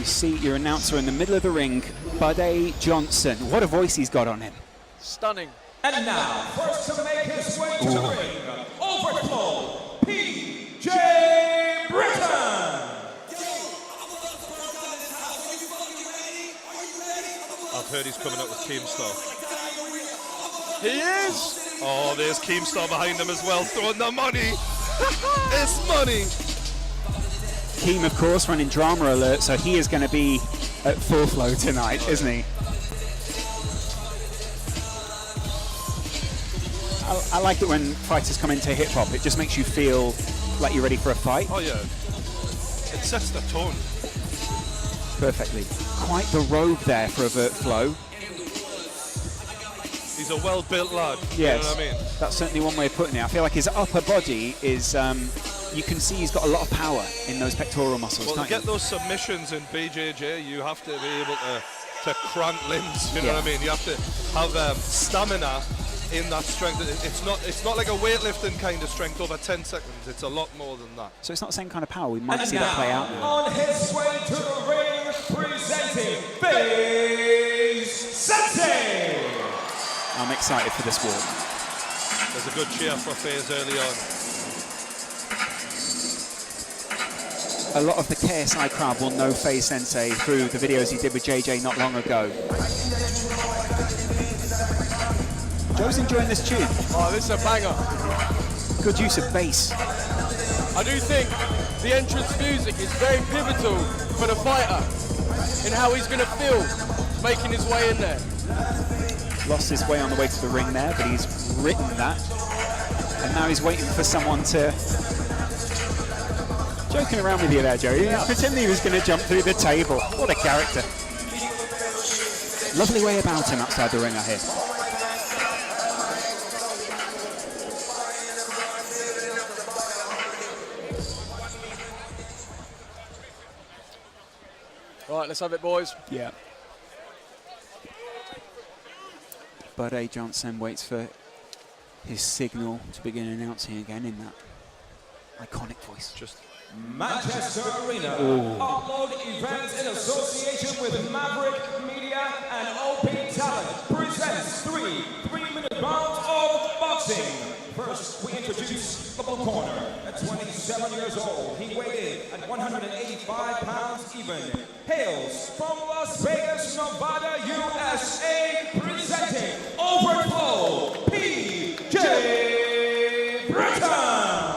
You see your announcer in the middle of the ring, Buddy Johnson. What a voice he's got on him. Stunning. And now, first to make his way to the ring, Overflow, P.J. Britton. I've heard he's coming up with Keemstar. He is! Oh, there's Keemstar behind him as well, throwing the money. It's money. Keem, of course, running Drama Alert, so he is going to be at full flow tonight, isn't he? I like it when fighters come into hip-hop. It just makes you feel like you're ready for a fight. Oh, yeah. It sets the tone. Perfectly. Quite the robe there for Avert Flow. He's a well-built lad. Yes. You know what I mean? That's certainly one way of putting it. I feel like his upper body is... you can see he's got a lot of power in those pectoral muscles, Well, to can't get you? those submissions in BJJ, you have to be able to crank limbs, you know what I mean? You have to have stamina in that strength. It's not like a weightlifting kind of strength over 10 seconds. It's a lot more than that. So it's not the same kind of power. We might see that play out now. On his way to the ring, presenting Vs Ksi. I'm excited for this war. There's a good cheer for FaZe early on. A lot of the KSI crowd will know FaZe Sensei through the videos he did with JJ not long ago. Joe's enjoying this tune. Oh, this is a banger. Good use of bass. I do think the entrance music is very pivotal for the fighter in how he's going to feel making his way in there. Lost his way on the way to the ring there, but he's written that. And now he's waiting for someone to... Joking around with you there, Joe. Pretending he was going to jump through the table. What a character. Lovely way about him outside the ring, I hear. Right, let's have it, boys. Yeah. Buddy Johnson waits for his signal to begin announcing again in that iconic voice. Just Manchester Arena. Upload events in association with Maverick Media and OP Talent presents three-minute rounds of boxing. First, we introduce the blue corner. At 27 years old, he weighed in at 185 pounds even. Hails from Las Vegas, Nevada, USA, presenting Overflow, P.J. Britton.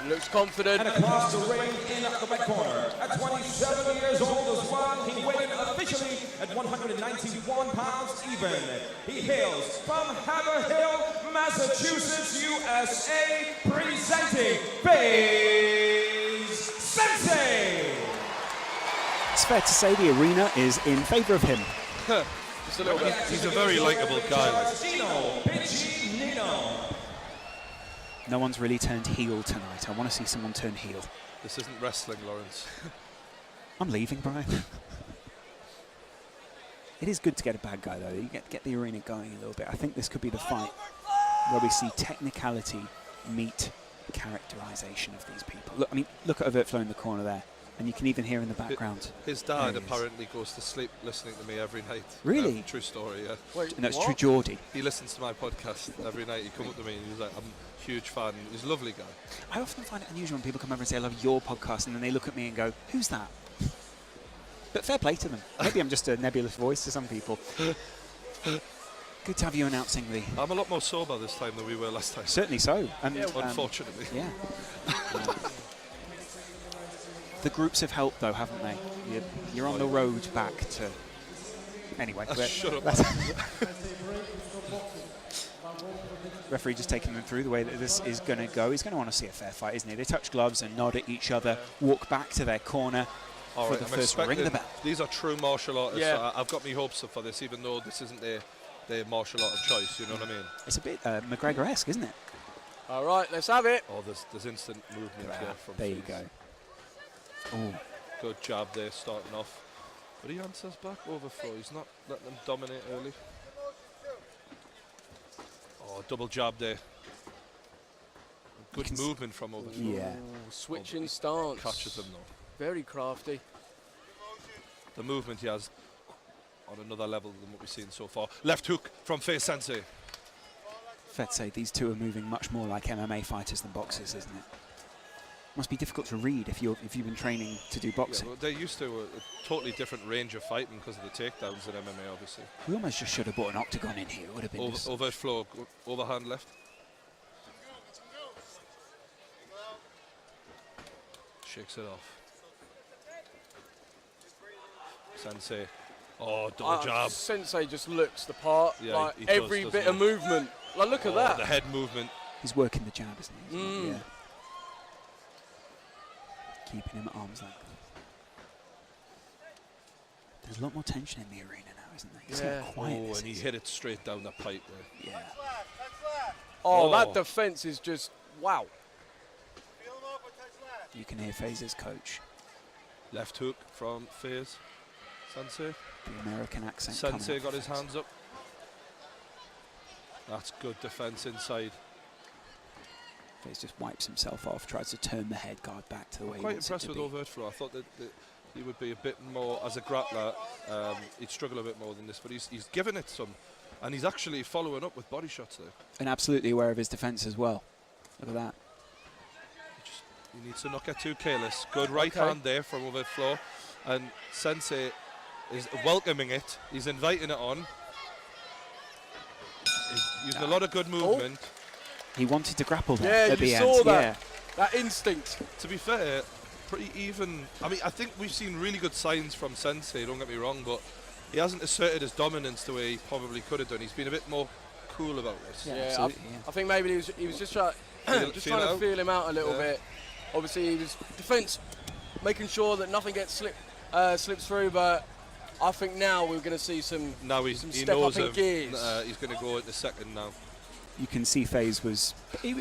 Looks confident. And across the ring in the red corner. At 27 years old as well, he weighed in officially at 191 pounds even. He hails from Haverhill, Massachusetts, USA, presenting FaZe Sensei. It's fair to say the arena is in favour of him. Just a little bit. he's a very likable guy. No one's really turned heel tonight. I want to see someone turn heel. This isn't wrestling, Lawrence. I'm leaving, Brian. It is good to get a bad guy, though. You get the arena going a little bit. I think this could be the fight where we see technicality meet characterization of these people. Look, I mean, look at Avert Flow in the corner there. And you can even hear in the background. His dad apparently goes to sleep listening to me every night. Really? True story, yeah. Wait, And that's what? true Geordie. He listens to my podcast every night. He come up to me and he's like, I'm a huge fan. He's a lovely guy. I often find it unusual when people come over and say, I love your podcast, and then they look at me and go, who's that? But fair play to them. Maybe I'm just a nebulous voice to some people. Good to have you announcing the... I'm a lot more sober this time than we were last time. Certainly so. And, Unfortunately. Yeah. The groups have helped, though, haven't they? You're on the road back to... Anyway. Shut up. Referee just taking them through the way that this is going to go. He's going to want to see a fair fight, isn't he? They touch gloves and nod at each other, walk back to their corner for the first ring of the bell. These are true martial artists. Yeah. So I've got my hopes up for this, even though this isn't their martial art of choice, you know what I mean? It's a bit McGregor-esque, isn't it? All right, let's have it. Oh, there's instant movement here from There you FaZe. go. Oh, Good jab there, starting off. But he answers back Overflow. He's not letting them dominate early. Oh, double jab there. Good movement from Overflow. yeah. Ooh, switching stance. Catches him though. Very crafty. the movement he has on another level than what we've seen so far. Left hook from Face Sensei. Fair to say, these two are moving much more like MMA fighters than boxers, isn't it? Must be difficult to read if you've been training to do boxing. Yeah, well, they're used to a totally different range of fighting because of the takedowns in MMA, obviously. We almost just should have brought an octagon in here. It would have been Overt flow, overhand left. Shakes it off. Sensei. Oh, double jab. Sensei just looks the part. Yeah, like he every does, bit of movement. Like, look at that. The head movement. He's working the jab, isn't he? Yeah. Keeping him at arm's length. There's a lot more tension in the arena now, isn't there? You see how quiet this and he is. hit it straight down the pipe there. Yeah. Oh, that defense is just, wow. You can hear FaZe's coach. Left hook from FaZe. Sensei. The American accent. Sensei got his hands up. That's good defense inside. FaZe just wipes himself off, tries to turn the head guard back to the way he Quite wants impressed it with to be. overt flow. I thought that he would be a bit more, as a grappler, he'd struggle a bit more than this, but he's given it some, and he's actually following up with body shots there. And absolutely aware of his defense as well. Look at that. He needs to not get too careless. Good right hand there from overt flow, and Sensei is welcoming it. He's inviting it on. He's using a lot of good movement. He wanted to grapple there at the you end. saw that. Yeah. That instinct. To be fair, pretty even. I mean, I think we've seen really good signs from Sensei, don't get me wrong, but he hasn't asserted his dominance the way he probably could have done. He's been a bit more cool about this. Yeah, Yeah, absolutely, I think maybe he was just trying to feel him out a little bit. Obviously, he was defense, making sure that nothing gets slips through, but I think now we're going to see some Now some he step knows up in gears. he's going to go into second now. You can see FaZe was he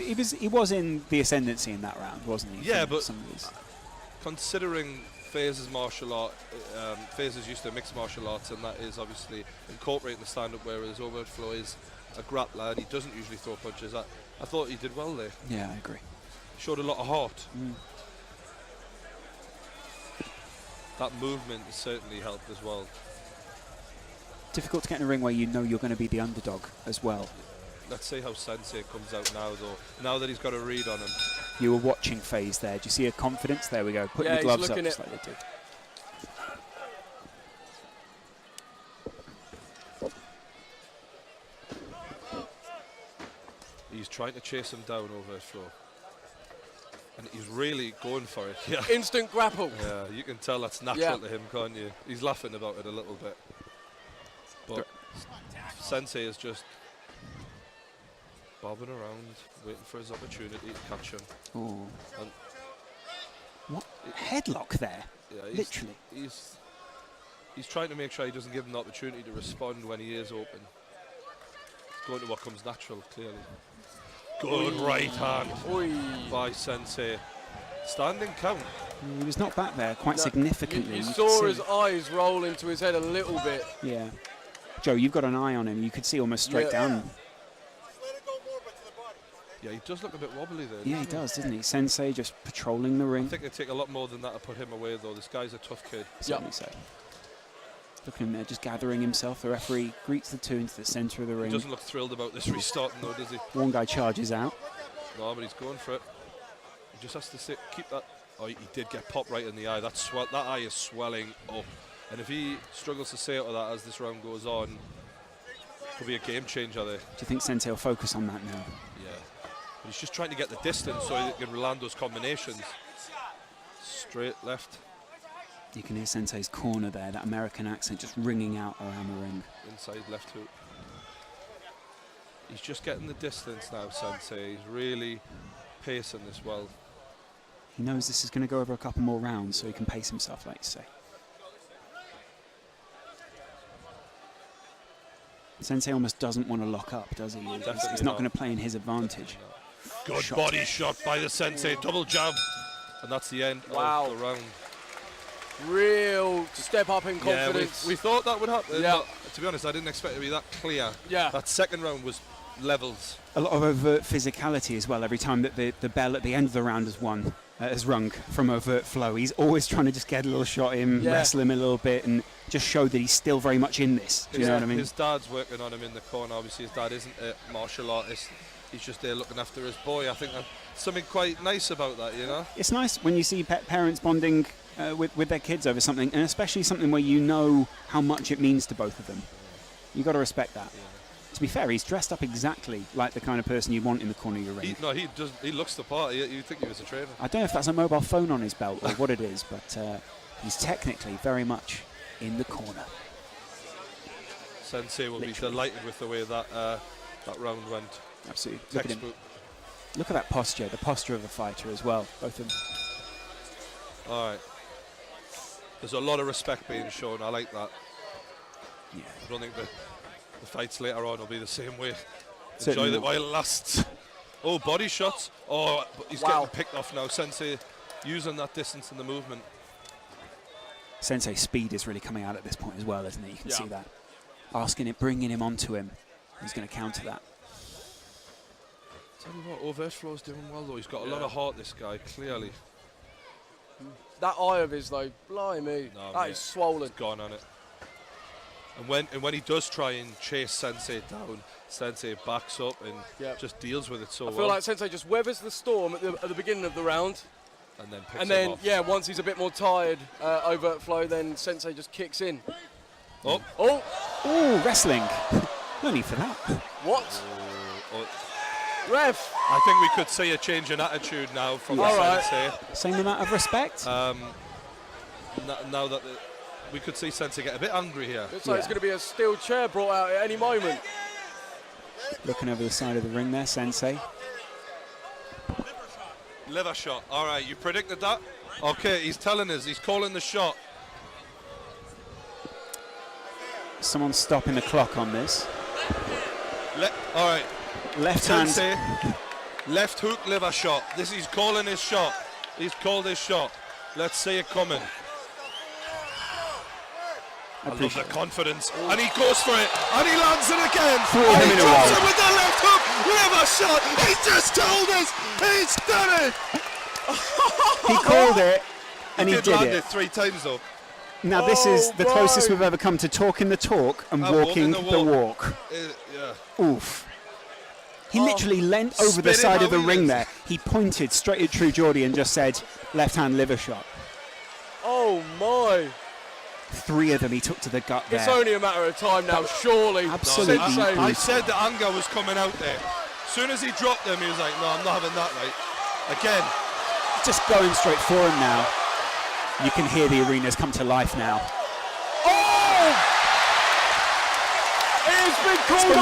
was in the ascendancy in that round, wasn't he? Yeah, from but some of these. Considering FaZe's martial art, FaZe is used to mixed martial arts, and that is obviously incorporating the stand-up, whereas overt flow is a grappler and he doesn't usually throw punches. I thought he did well there. Yeah, I agree. Showed a lot of heart. That movement certainly helped as well. Difficult to get in a ring where you know you're going to be the underdog as well. Let's see how Sensei comes out now, though. Now that he's got a read on him. You were watching FaZe there. Do you see a confidence? There we go. Putting the gloves up just like they did. He's trying to chase him down over his floor. And he's really going for it. Yeah. Instant grapple. Yeah, you can tell that's natural to him, can't you? He's laughing about it a little bit. But Sensei is just bobbing around, waiting for his opportunity to catch him. Ooh. And what? Headlock there? yeah, Literally. He's trying to make sure he doesn't give him the opportunity to respond when he is open. Going to what comes natural, clearly. Good right hand by Sensei. Standing count. He was knocked back there quite significantly. You could saw see. his eyes roll into his head a little bit. Yeah. Joe, you've got an eye on him. You could see almost straight down. Yeah, he does look a bit wobbly there. Yeah, he does, doesn't he? Sensei just patrolling the ring. I think it'd take a lot more than that to put him away, though. This guy's a tough kid. Certainly so. Look at him there, just gathering himself. The referee greets the two into the centre of the He ring. doesn't look thrilled about this restarting, though, does he? One guy charges out. No, but he's going for it. He just has to keep that. Oh, he did get popped right in the eye. That eye is swelling up. And if he struggles to stay out of that as this round goes on, could be a game changer there. Do you think Sensei will focus on that now? Yeah. But he's just trying to get the distance so he can land those combinations. Straight left. You can hear Sensei's corner there, that American accent just ringing out around the ring. Inside left hook. He's just getting the distance now, Sensei. He's really pacing this well. He knows this is going to go over a couple more rounds, so he can pace himself, like you say. Sensei almost doesn't want to lock up, does he? He's not going to play in his advantage. Good body shot by the Sensei. Double jab. And that's the end of the round. Real step up in confidence. Yeah, we thought that would happen. Yeah. But to be honest, I didn't expect it to be that clear. Yeah. That second round was levels. A lot of overt physicality as well. Every time that the bell at the end of the round has rung from overt flow, he's always trying to just get a little shot in, wrestle him a little bit, and just show that he's still very much in this. Do you know what I mean? His dad's working on him in the corner. Obviously, his dad isn't a martial artist. He's just there looking after his boy. I think that's something quite nice about that, you know? It's nice when you see parents bonding with their kids over something, and especially something where you know how much it means to both of them. You've got to respect that. To be fair, he's dressed up exactly like the kind of person you want in the corner of your ring. He looks the part. You think he was a trainer. I don't know if that's a mobile phone on his belt or what it is, but he's technically very much in the corner. Sensei will be delighted with the way that round went. Absolutely. Look at that posture, the posture of a fighter as well, both of them. All right. There's a lot of respect being shown. I like that. Yeah. I don't think the fights later on will be the same way. Certainly Enjoy it while it lasts. Oh, body shots. Oh, he's getting picked off now. Sensei using that distance in the movement. Sensei's speed is really coming out at this point as well, isn't it? You can see that. Asking it, bringing him onto him. He's going to counter that. Tell you what, Overflow's doing well though. He's got a lot of heart, this guy, clearly. That eye of his though, blimey, that is swollen. He's gone on it. And when he does try and chase Sensei down, Sensei backs up and just deals with it so well. I feel like Sensei just weathers the storm at the beginning of the round. And then picks him off. Once he's a bit more tired, overt flow, then Sensei just kicks in. Oh, wrestling. No need for that. What? Ref! I think we could see a change in attitude now from Sensei. Same amount of respect? Now that we could see Sensei get a bit angry here. Looks like it's going to be a steel chair brought out at any moment. Looking over the side of the ring there, Sensei. Liver shot. All right, you predicted that? Okay, he's telling us. He's calling the shot. Someone's stopping the clock on this. All right. Left hand. Sensei, left hook liver shot. He's calling his shot. He's called his shot. Let's see it coming. I love the confidence. And he goes for it. And he lands it again. And he drops it with the left hook. Liver shot. He just told us. He's done it. He called it. And he did land it. 3 times though. Now this is the closest we've ever come to talking the talk and walking the walk. Oof. He literally leant over the side of the ring there. He pointed straight at True Geordie and just said, left hand liver shot. Oh my. 3 of them he took to the gut there. It's only a matter of time now, surely. Absolutely. I said the anger was coming out there. As soon as he dropped them, he was like, no, I'm not having that, right? Again. Just going straight for him now. You can hear the arenas come to life now. Oh! It's been called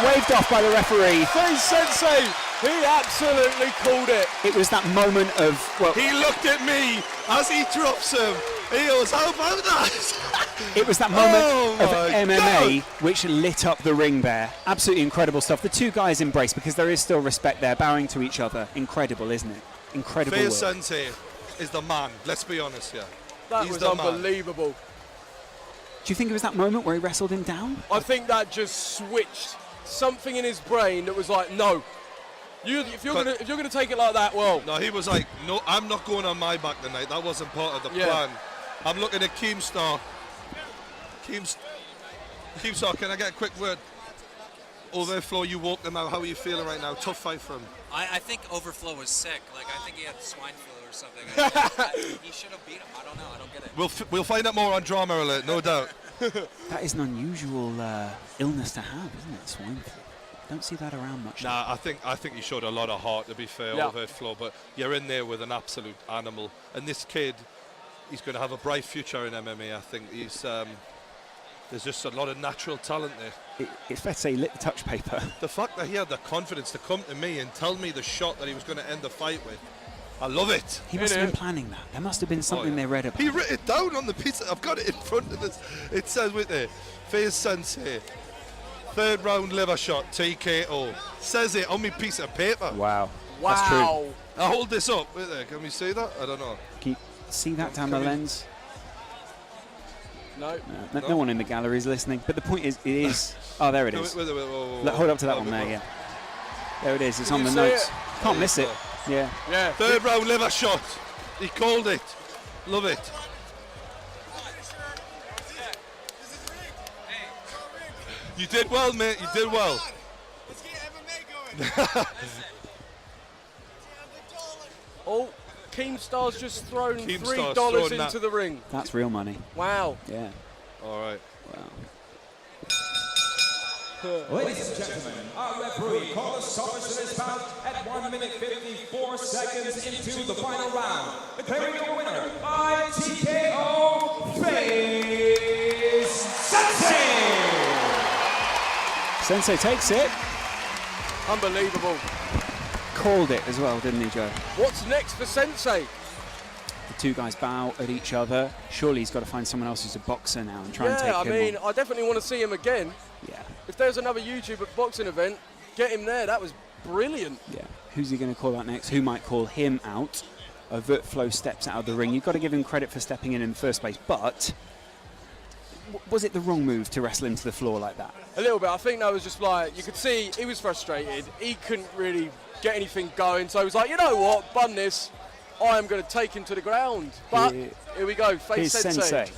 waved off by the referee. Face Sensei, he absolutely called it. It was that moment of, he looked at me as he drops him. He goes, how about that? It was that moment of MMA which lit up the ring there. Absolutely incredible stuff. The 2 guys embrace because there is still respect there, bowing to each other. Incredible, isn't it? Incredible. Face Sensei is the man, let's be honest here. That was unbelievable. Do you think it was that moment where he wrestled him down? I think that just switched something in his brain that was like, no. If you're gonna take it like that, well. No, he was like, no, I'm not going on my back tonight. That wasn't part of the plan. I'm looking at Keemstar. Keemstar, can I get a quick word? Overflow, you walked them out. How are you feeling right now? Tough fight for him. I think Overflow was sick. Like, I think he had swine flu or something. He should have beat him. I don't know. I don't get it. We'll find out more on Drama Alert, no doubt. That is an unusual illness to have, isn't it? Swine flu. Don't see that around much. Nah, I think he showed a lot of heart, to be fair, Overflow. But you're in there with an absolute animal. And this kid, he's going to have a bright future in MMA, I think. There's just a lot of natural talent there. It's fair to say he lit the touch paper. The fact that he had the confidence to come to me and tell me the shot that he was going to end the fight with, I love it. He must have been planning that. There must have been something they read about. He wrote it down on the piece. I've got it in front of us. It says with it, Face Sensei, 3rd round liver shot, TKO. Says it on my piece of paper. Wow. That's true. I hold this up. Wait there. Can we see that? I don't know. Can you see that down the lens? No. No one in the gallery is listening. But the point is, it is. Oh, there it is. Wait, Hold up to that one there, yeah. There it is. It's on the see notes. it? Can't miss it. Yeah. Yeah. Third round liver shot. He called it. Love it. You did well, mate. You did well. Let's get MMA going. Oh, Keemstar's just thrown Keemstar's $3 thrown into the ring. That's real money. Wow. Yeah. All right. Wow. Ladies and gentlemen, our referee called a stoppage to this bout at 1 minute 54 seconds into the final round. Declaring the winner by TKO, Vs Ksi. Sensei takes it. Unbelievable. Called it as well, didn't he, Joe? What's next for Sensei? The two guys bow at each other. Surely he's got to find someone else who's a boxer now and try and take him I mean, on. I definitely want to see him again. Yeah. If there's another YouTube boxing event, get him there. That was brilliant. Yeah. Who's he going to call out next? Who might call him out? Overt Flow steps out of the ring. You've got to give him credit for stepping in the first place, but was it the wrong move to wrestle him to the floor like that? A little bit. I think that was just like, you could see he was frustrated. He couldn't really get anything going. So he was like, you know what, bun this. I am going to take him to the ground. But here we go, face Here's Sensei.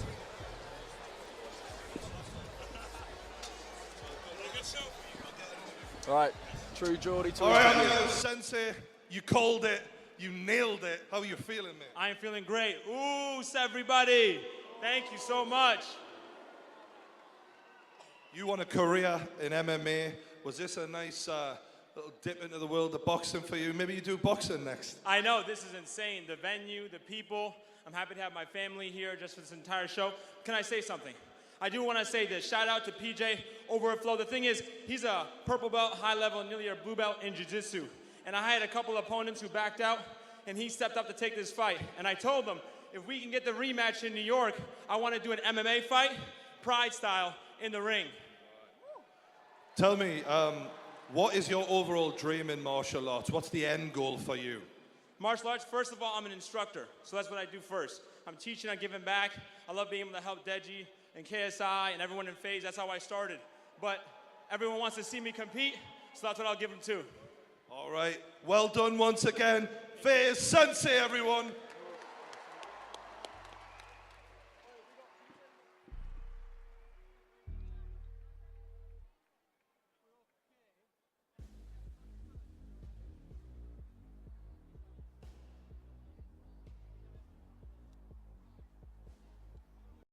Right, true Geordie to All right, Sensei, you called it. You nailed it. How are you feeling, mate? I am feeling great. Ooh, everybody. Thank you so much. You won a career in MMA. Was this a nice little dip into the world of boxing for you? Maybe you do boxing next. I know, this is insane. The venue, the people. I'm happy to have my family here just for this entire show. Can I say something? I do want to say this. Shout out to PJ Overt Flow. The thing is, he's a purple belt, high level, nearly a blue belt in jiu-jitsu. And I had a couple opponents who backed out, and he stepped up to take this fight. And I told them, if we can get the rematch in New York, I want to do an MMA fight, Pride style, in the ring. Tell me, what is your overall dream in martial arts? What's the end goal for you? Martial arts, first of all, I'm an instructor. So that's what I do first. I'm teaching, I'm giving back. I love being able to help Deji and KSI and everyone in FaZe. That's how I started. But everyone wants to see me compete, so that's what I'll give them too. All right. Well done once again. FaZe Sensei, everyone.